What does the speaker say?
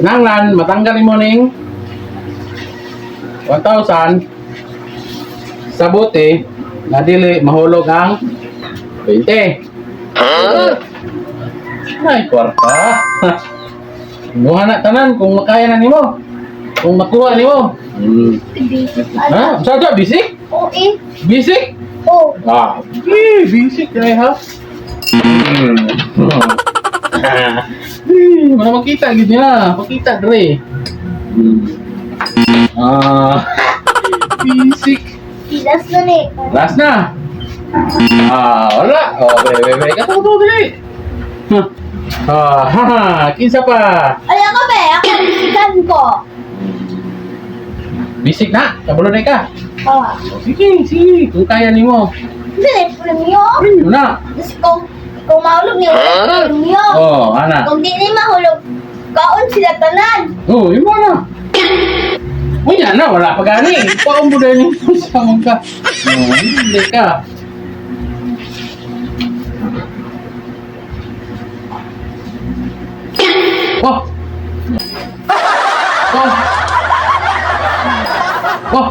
Nanglan, matanggal mo ning 1,000 sa bote na dili mahulog ang 20. Ay, kwarta. Muha na tanan kung makaya na nimo. Kung makuha nimo. Ha? Saan bisik? Oo eh. Bisik? Oo. Ah, bisik kaya ha. Mana makita gitu ya, makita dre. Bisik. Tilas na ni. Last na. Wala. Bebe, kata to dre. Kinsa pa? Ay, ako be. Ako bisikan ko. Bisik na, kabalo na ka. Oo. Sige, kung kaya nimo. Dili, premium. Premium na. Tapos kung mahulog niyo, premium. Ana. Kung di ni mahulog, kaon sila tanan. Imo na. Unya na, wala pa gani. Paong mo din sa mong ka. Hindi ka. Wah. Wah. Wah.